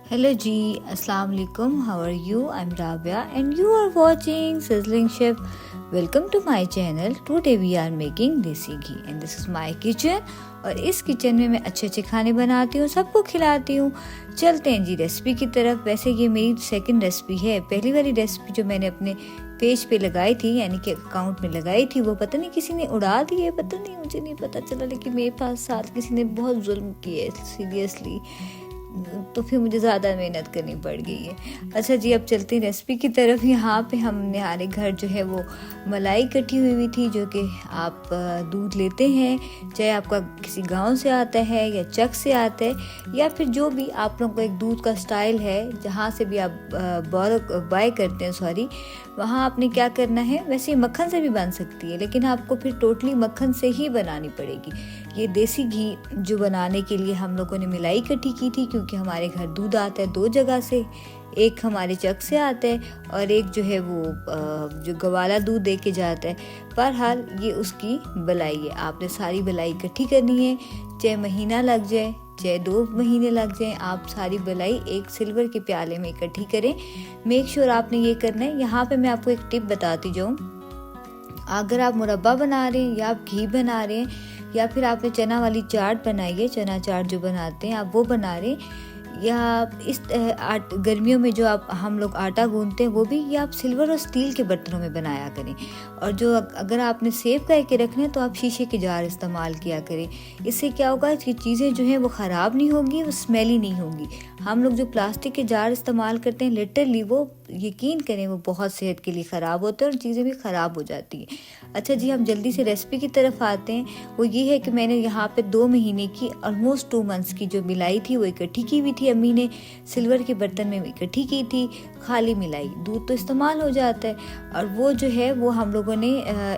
Hello जी, अस्सलाम वालेकुम. How are you? I'm Rabia and you are watching Sizzling Chef. Welcome to my channel. Today we are making desi ghee and this is my kitchen. और इस kitchen में मैं अच्छे अच्छे खाने बनाती हूँ, सबको खिलाती हूँ. चलते हैं जी रेसिपी की तरफ. वैसे ये मेरी सेकंड रेसिपी है. पहली वाली रेसिपी जो मैंने अपने पेज पे लगाई थी, यानी कि अकाउंट में लगाई थी, वो पता नहीं किसी ने उड़ा दी है, पता नहीं, मुझे नहीं पता चला, लेकिन मेरे पास साथ किसी ने बहुत जुल्म किया है सीरियसली. तो फिर मुझे ज़्यादा मेहनत करनी पड़ गई है. अच्छा जी, अब चलते हैं रेसिपी की तरफ. यहाँ पे हमने हमारे घर जो है वो मलाई कटी हुई थी, जो कि आप दूध लेते हैं, चाहे आपका किसी गांव से आता है या चक से आता है, या फिर जो भी आप लोगों का एक दूध का स्टाइल है, जहाँ से भी आप बाय करते हैं, वहाँ आपने क्या करना है. वैसे मक्खन से भी बन सकती है, लेकिन आपको फिर टोटली मक्खन से ही बनानी पड़ेगी. ये देसी घी जो बनाने के लिए हम लोगों ने मलाई इकट्ठी की थी, क्योंकि हमारे घर दूध आता है दो जगह से. एक हमारे चक से आता है और एक जो है वो जो गवाला दूध दे के जाता है. बहरहाल ये उसकी बलाई है. आपने सारी बलाई इकट्ठी करनी है, चाहे महीना लग जाए, चाहे 2 महीने लग जाएं. आप सारी बलाई एक सिल्वर के प्याले में इकट्ठी करें. मेक श्योर आपने ये करना है. यहाँ पे मैं आपको एक टिप बताती जाऊँ. अगर आप मुरब्बा बना रहे हैं या आप घी बना रहे हैं, या फिर आपने चना वाली चाट बनाई है, चना चाट जो बनाते हैं आप वो बना रहे हैं, या इस गर्मियों में जो हम लोग आटा गूंथते हैं वो भी, या आप सिल्वर और स्टील के बर्तनों में बनाया करें. और जो अगर आपने सेव करके रखना है तो आप शीशे के जार इस्तेमाल किया करें. इससे क्या होगा कि चीज़ें जो हैं वो ख़राब नहीं होंगी, वो स्मेली नहीं होंगी. हम लोग जो प्लास्टिक के जार इस्तेमाल करते हैं, लिटरली वो यकीन करें वो बहुत सेहत के लिए ख़राब होते हैं और चीज़ें भी ख़राब हो जाती हैं. अच्छा जी, हम जल्दी से रेसिपी की तरफ आते हैं. वो ये है कि मैंने यहाँ पे 2 महीने की, ऑलमोस्ट 2 मंथ्स की जो मिलाई थी वो इकट्ठी की हुई थी. अम्मी ने सिल्वर के बर्तन में इकट्ठी की थी. खाली मिलाई, दूध तो इस्तेमाल हो जाता है. और वो जो है वो हम लोगों ने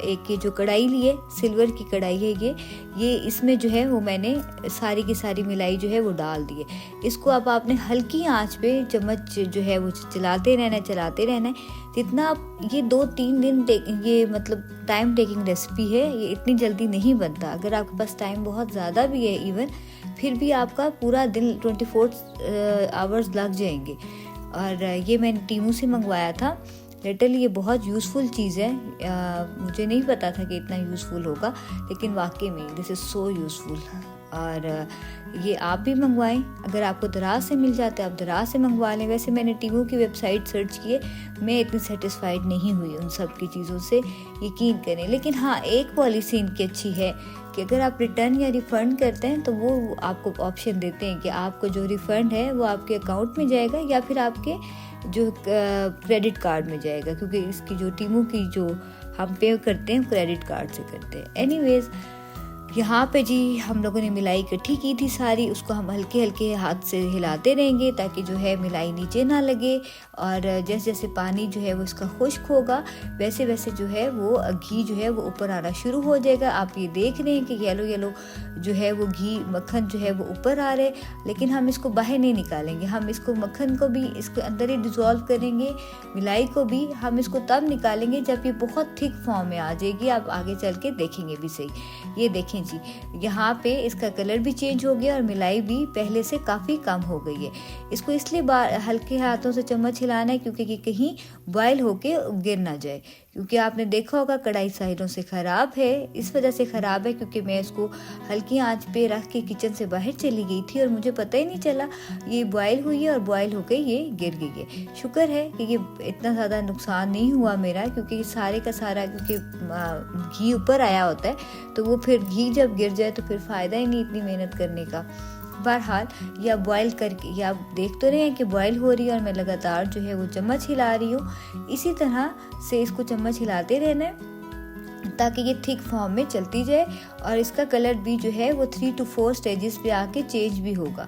एक जो कढ़ाई ली है, सिल्वर की कढ़ाई है ये इसमें जो है वो मैंने सारी की सारी मिलाई जो है वो डाल दी है. इसको अब आपने हल्की आंच पे चम्मच जो है वो चलाते रहना है. जितना आप ये 2-3 दिन ये मतलब टाइम टेकिंग रेसिपी है, ये इतनी जल्दी नहीं बनता. अगर आपके पास टाइम बहुत ज़्यादा भी है इवन, फिर भी आपका पूरा दिन 24 आवर्स लग जाएंगे. और ये मैंने टीमू से मंगवाया था. लिटरली ये बहुत यूज़फुल चीज़ है. मुझे नहीं पता था कि इतना यूज़फुल होगा, लेकिन वाकई में दिस इज़ सो यूज़फुल. और ये आप भी मंगवाएं. अगर आपको दराज से मिल जाता है आप दराज से मंगवा लें. वैसे मैंने टीमू की वेबसाइट सर्च की है, मैं इतनी सेटिस्फाइड नहीं हुई उन सब की चीज़ों से, यकीन करें. लेकिन हाँ, एक पॉलिसी इनकी अच्छी है कि अगर आप रिटर्न या रिफ़ंड करते हैं तो वो आपको ऑप्शन देते हैं कि आपको जो रिफ़ंड है वो आपके अकाउंट में जाएगा या फिर आपके जो क्रेडिट कार्ड में जाएगा, क्योंकि इसकी जो टीमू की जो हम पे करते हैं क्रेडिट कार्ड से करते हैं. एनीवेज, यहाँ पे जी हम लोगों ने मिलाई इकट्ठी की थी सारी. उसको हम हल्के हल्के हाथ से हिलाते रहेंगे ताकि जो है मिलाई नीचे ना लगे. और जैसे जैसे पानी जो है वो इसका खुश्क होगा, वैसे वैसे जो है वो घी जो है वो ऊपर आना शुरू हो जाएगा. आप ये देख रहे हैं कि येलो येलो जो है वो घी मक्खन जो है वो ऊपर आ रहे. लेकिन हम इसको बाहर नहीं निकालेंगे. हम इसको मक्खन को भी इसके अंदर ही डिज़ोल्व करेंगे, मिलाई को भी. हम इसको तब निकालेंगे जब ये बहुत थिक फॉर्म में आ जाएगी. आप आगे चल के देखेंगे भी सही. ये देखें जी, यहाँ पे इसका कलर भी चेंज हो गया और मिलाई भी पहले से काफ़ी कम हो गई है. इसको इसलिए हल्के हाथों से चम्मच हिलाना है क्योंकि ये कहीं बॉयल होके गिर ना जाए. क्योंकि आपने देखा होगा कढ़ाई साइडों से ख़राब है. इस वजह से ख़राब है क्योंकि मैं इसको हल्की आंच पे रख के किचन से बाहर चली गई थी और मुझे पता ही नहीं चला ये बॉयल हुई है और बॉयल होकर ये गिर गई है. शुक्र है कि ये इतना ज़्यादा नुकसान नहीं हुआ मेरा, क्योंकि सारे का सारा क्योंकि घी ऊपर आया होता है, तो वो फिर घी जब गिर जाए तो फिर फ़ायदा ही नहीं इतनी मेहनत करने का. बहरहाल या बॉयल करके, या आप देख तो रहे हैं कि बॉयल हो रही है और मैं लगातार जो है वो चम्मच हिला रही हूँ. इसी तरह से इसको चम्मच हिलाते रहना है ताकि ये थिक फॉर्म में चलती जाए. और इसका कलर भी जो है वो 3 to 4 स्टेजेस पे आके चेंज भी होगा.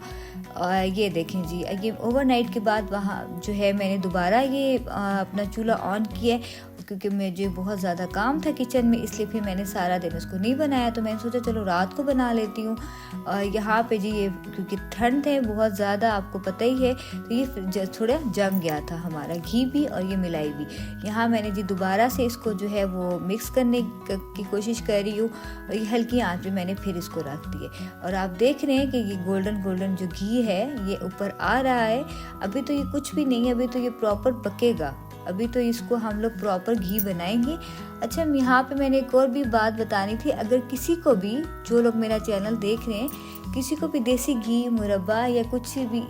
और ये देखें जी, ये ओवरनाइट के बाद वहाँ जो है मैंने दोबारा ये अपना चूल्हा ऑन किया है. क्योंकि मुझे बहुत ज़्यादा काम था किचन में, इसलिए फिर मैंने सारा दिन उसको नहीं बनाया। तो मैंने सोचा चलो रात को बना लेती हूँ। और यहाँ पे जी ये क्योंकि ठंड है बहुत ज़्यादा, आपको पता ही है, तो ये थोड़ा जम गया था हमारा घी भी और ये मलाई भी। यहाँ मैंने जी दोबारा से इसको जो है वो मिक्स करने की कोशिश कर रही हूँ और ये हल्की आंच पे मैंने फिर इसको रख दिए। और आप देख रहे हैं कि ये गोल्डन गोल्डन जो घी है ये ऊपर आ रहा है। अभी तो ये कुछ भी नहीं है, अभी तो ये प्रॉपर पकेगा, अभी तो इसको हम लोग प्रॉपर घी बनाएंगे। अच्छा, यहाँ पे मैंने एक और भी बात बतानी थी। अगर किसी को भी, जो लोग मेरा चैनल देख रहे हैं, किसी को भी देसी घी, मुरब्बा या कुछ भी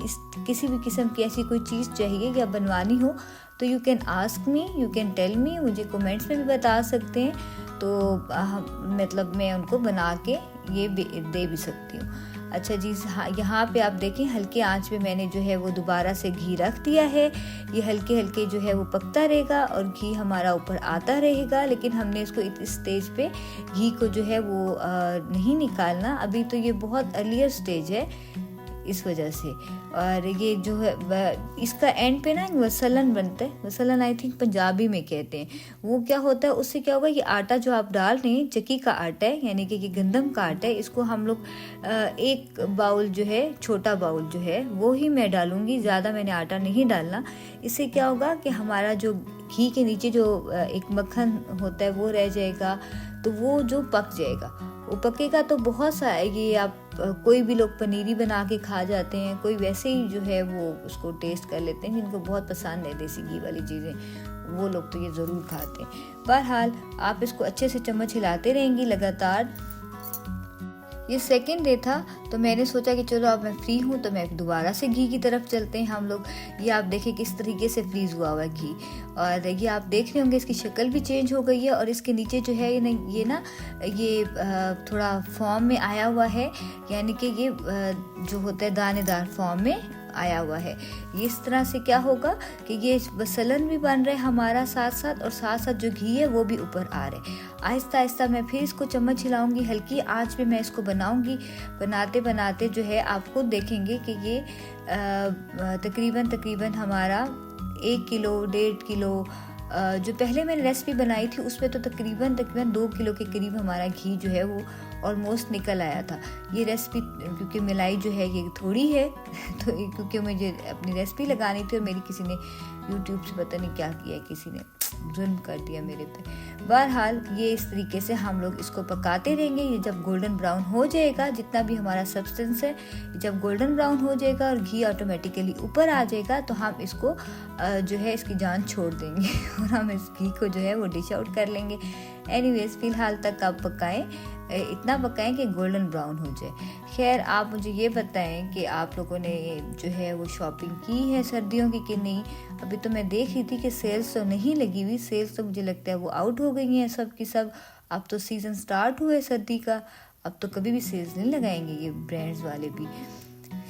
किसी भी किस्म की ऐसी कोई चीज़ चाहिए या बनवानी हो तो you can ask me, you can tell me, मुझे कमेंट्स में भी बता सकते हैं। तो मतलब मैं उनको बना के ये दे भी सकती हूँ। अच्छा जी, यहाँ पे आप देखें हल्के आंच पे मैंने जो है वो दोबारा से घी रख दिया है। ये हल्के हल्के जो है वो पकता रहेगा और घी हमारा ऊपर आता रहेगा, लेकिन हमने इसको इस स्टेज पे घी को जो है वो नहीं निकालना। अभी तो ये बहुत अर्लियर स्टेज है इस वजह से। और ये जो है इसका एंड पे ना वसलन बनता है, वसलन आई थिंक पंजाबी में कहते हैं। वो क्या होता है, उससे क्या होगा, ये आटा जो आप डाल रहे हैं चक्की का आटा है, यानी कि ये गंदम का आटा है। इसको हम लोग एक बाउल जो है, छोटा बाउल जो है वो ही मैं डालूंगी, ज़्यादा मैंने आटा नहीं डालना। इससे क्या होगा कि हमारा जो घी के नीचे जो एक मक्खन होता है वो रह जाएगा, तो वो जो पक जाएगा, वो पकेगा तो बहुत सा है। ये आप कोई भी लोग पनीरी बना के खा जाते हैं, कोई वैसे ही जो है वो उसको टेस्ट कर लेते हैं, जिनको बहुत पसंद है देसी घी वाली चीज़ें, वो लोग तो ये ज़रूर खाते हैं। बहरहाल आप इसको अच्छे से चम्मच हिलाते रहेंगी लगातार। ये सेकेंड डे था तो मैंने सोचा कि चलो अब मैं फ्री हूँ तो मैं दोबारा से घी की तरफ चलते हैं हम लोग। ये आप देखें किस तरीके से फ्रीज़ हुआ हुआ घी, और ये आप देख रहे होंगे इसकी शक्ल भी चेंज हो गई है। और इसके नीचे जो है ये थोड़ा फॉर्म में आया हुआ है, यानी कि ये जो होता है दानेदार फॉर्म में आया हुआ है। इस तरह से क्या होगा कि ये वसलन भी बन रहा है हमारा साथ साथ, और साथ साथ जो घी है वो भी ऊपर आ रहा है। आहिस्ता आहिस्ता मैं फिर इसको चम्मच हिलाऊंगी, हल्की आंच पे मैं इसको बनाऊंगी। बनाते बनाते जो है आप खुद देखेंगे कि ये तकरीबन हमारा 1 किलो 1.5 किलो, जो पहले मैंने रेसिपी बनाई थी उसमें तो तकरीबन 2 किलो के करीब हमारा घी जो है वो ऑलमोस्ट निकल आया था। ये रेसिपी क्योंकि मलाई जो है ये थोड़ी है तो क्योंकि मुझे अपनी रेसिपी लगानी थी और मेरी किसी ने यूट्यूब से पता नहीं क्या किया, किसी ने जुल्म कर दिया मेरे पे। बहरहाल ये इस तरीके से हम लोग इसको पकाते रहेंगे। ये जब गोल्डन ब्राउन हो जाएगा, जितना भी हमारा सब्सटेंस है, जब गोल्डन ब्राउन हो जाएगा और घी ऑटोमेटिकली ऊपर आ जाएगा तो हम इसको जो है इसकी जान छोड़ देंगे और हम इस घी को जो है वो डिश आउट कर लेंगे। एनीवेज फिलहाल तक आप पकाएं, इतना पकाएं कि गोल्डन ब्राउन हो जाए। खैर आप मुझे ये बताएं कि आप लोगों ने जो है वो शॉपिंग की है सर्दियों की कि नहीं। अभी तो मैं देख रही थी कि सेल्स तो नहीं लगी हुई, सेल्स तो मुझे लगता है वो आउट हो गई हैं सब की सब। अब तो सीज़न स्टार्ट हुआ है सर्दी का, अब तो कभी भी सेल्स नहीं लगाएंगे ये ब्रांड्स वाले भी।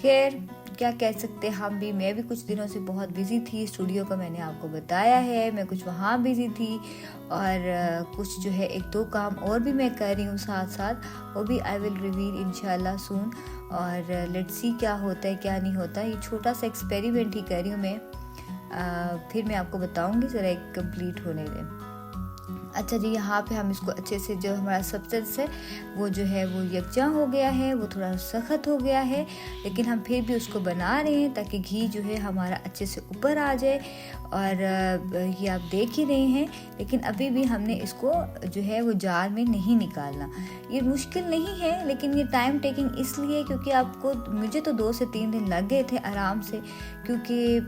खैर क्या कह सकते हैं हम भी। मैं भी कुछ दिनों से बहुत बिजी थी, स्टूडियो का मैंने आपको बताया है, मैं कुछ वहाँ बिजी थी और कुछ जो है 1-2 काम और भी मैं कर रही हूँ साथ साथ, वो भी आई विल रिवील इंशाल्लाह सून। और लेट्स सी क्या होता है क्या नहीं होता। ये छोटा सा एक्सपेरिमेंट ही कर रही हूँ मैं, फिर मैं आपको बताऊँगी, ज़रा एक कंप्लीट होने दें। अच्छा जी, यहाँ पे हम इसको अच्छे से, जो हमारा सब्सटेंस है वो जो है वो यकजा हो गया है, वो थोड़ा सख्त हो गया है, लेकिन हम फिर भी उसको बना रहे हैं ताकि घी जो है हमारा अच्छे से ऊपर आ जाए। और ये आप देख ही रहे हैं, लेकिन अभी भी हमने इसको जो है वो जार में नहीं निकालना। ये मुश्किल नहीं है, लेकिन ये टाइम टेकिंग इसलिए क्योंकि मुझे तो 2 से 3 दिन लग गए थे आराम से, क्योंकि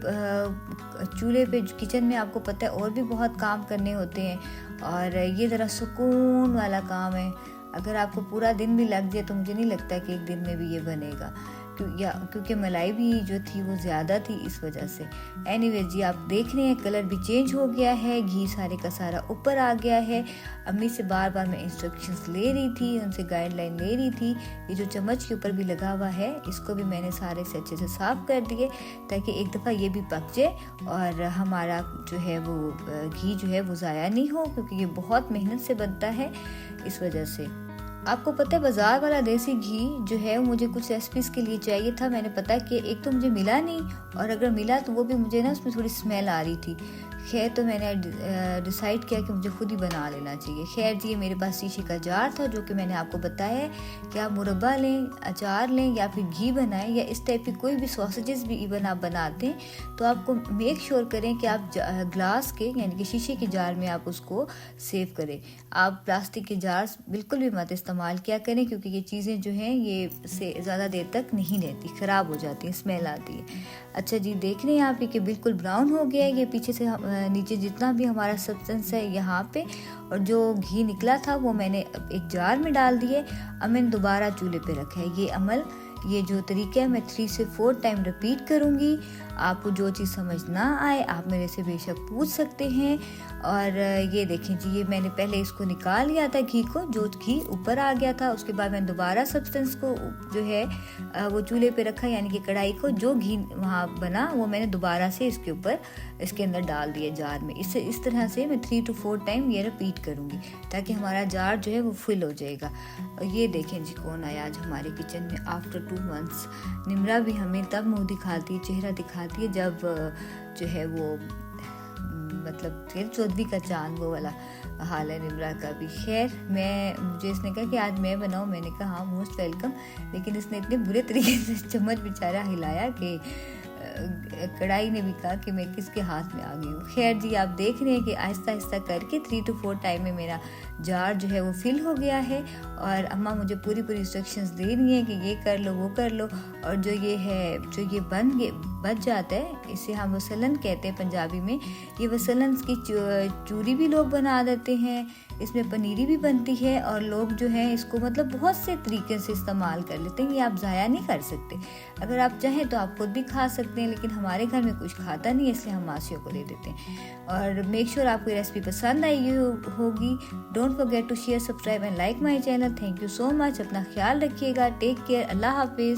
चूल्हे पे किचन में आपको पता है और भी बहुत काम करने होते हैं और ये ज़रा सुकून वाला काम है। अगर आपको पूरा दिन भी लग जाए तो मुझे नहीं लगता कि एक दिन में भी ये बनेगा, क्योंकि मलाई भी जो थी वो ज़्यादा थी इस वजह से। एनीवे जी आप देख रहे हैं कलर भी चेंज हो गया है, घी सारे का सारा ऊपर आ गया है। अम्मी से बार बार मैं इंस्ट्रक्शंस ले रही थी, उनसे गाइडलाइन ले रही थी। ये जो चम्मच के ऊपर भी लगा हुआ है इसको भी मैंने सारे से अच्छे से साफ़ कर दिए ताकि एक दफ़ा ये भी पक जाए और हमारा जो है वो घी जो है वो ज़ाया नहीं हो, क्योंकि ये बहुत मेहनत से बनता है इस वजह से। आपको पता है बाज़ार वाला देसी घी जो है मुझे कुछ रेसिपीज़ के लिए चाहिए था। मैंने पता कि एक तो मुझे मिला नहीं, और अगर मिला तो वो भी मुझे ना उसमें थोड़ी स्मेल आ रही थी। खैर तो मैंने डिसाइड किया कि मुझे खुद ही बना लेना चाहिए। खैर जी, मेरे पास शीशे का जार था जो कि मैंने आपको बताया है कि आप मुरब्बा लें, अचार लें या फिर घी बनाएं या इस टाइप की कोई भी सॉसेजेस भी इवन आप बनाते हैं तो आपको मेक श्योर करें कि आप ग्लास के यानी कि शीशे के जार में आप उसको सेव करें। आप प्लास्टिक के जार बिल्कुल भी मत इस्तेमाल किया करें, क्योंकि ये चीज़ें जो हैं ये से ज़्यादा देर तक नहीं रहती, ख़राब हो जाती हैं, स्मेल आती है। अच्छा जी, देख रहे हैं आप ये कि बिल्कुल ब्राउन हो गया है। ये पीछे से नीचे जितना भी हमारा सब्सटेंस है यहाँ पे, और जो घी निकला था वो मैंने एक जार में डाल दिए। अब मैंने दोबारा चूल्हे पे रखा है। ये जो तरीका है मैं 3 से 4 टाइम रिपीट करूँगी। आपको जो चीज़ समझ ना आए आप मेरे से बेशक पूछ सकते हैं। और ये देखें जी, ये मैंने पहले इसको निकाल लिया था घी को, जो घी ऊपर आ गया था। उसके बाद मैंने दोबारा सब्सटेंस को जो है वो चूल्हे पे रखा, यानी कि कढ़ाई को, जो घी वहाँ बना वो मैंने दोबारा से इसके अंदर डाल दिया जार में। इस तरह से मैं 3 to 4 टाइम ये रिपीट करूँगी ताकि हमारा जार जो है वो फिल हो जाएगा। और ये देखें जी, कौन आया आज हमारे किचन में आफ्टर 2 months। निम्रा भी हमें तब मुँह दिखाती है, चेहरा दिखाती है जब जो है वो मतलब फिर 14वीं का चांद वो वाला हाल है निम्रा का भी। खैर मुझे इसने कहा कि आज मैं बनाऊँ, मैंने कहा हाँ मोस्ट वेलकम, लेकिन इसने इतने बुरे तरीके से चम्मच बेचारा हिलाया कि कढ़ाई ने भी कहा कि मैं किसके हाथ में आ गई हूँ। खैर जी, आप देख रहे हैं कि आहिस्ता आहिस्ता करके 3 to 4 टाइम में मेरा जार जो है वो फिल हो गया है। और अम्मा मुझे पूरी इंस्ट्रक्शंस दे रही हैं कि ये कर लो वो कर लो। और जो ये बच जाता है, इसे हम वसलन कहते हैं पंजाबी में। ये वसलन की चूरी भी लोग बना देते हैं, इसमें पनीरी भी बनती है, और लोग जो है इसको मतलब बहुत से तरीके से इस्तेमाल कर लेते हैं। ये आप ज़ाया नहीं कर सकते। अगर आप चाहें तो आप खुद भी खा सकते हैं, लेकिन हमारे घर में कुछ खाता नहीं है, इसलिए हम मासियों को दे देते हैं। और मेक श्योर आपको रेसिपी पसंद आई होगी। Don't forget to share, subscribe and like my channel. Thank you so much. अपना ख्याल रखिएगा। Take care. अल्लाह हाफिज़।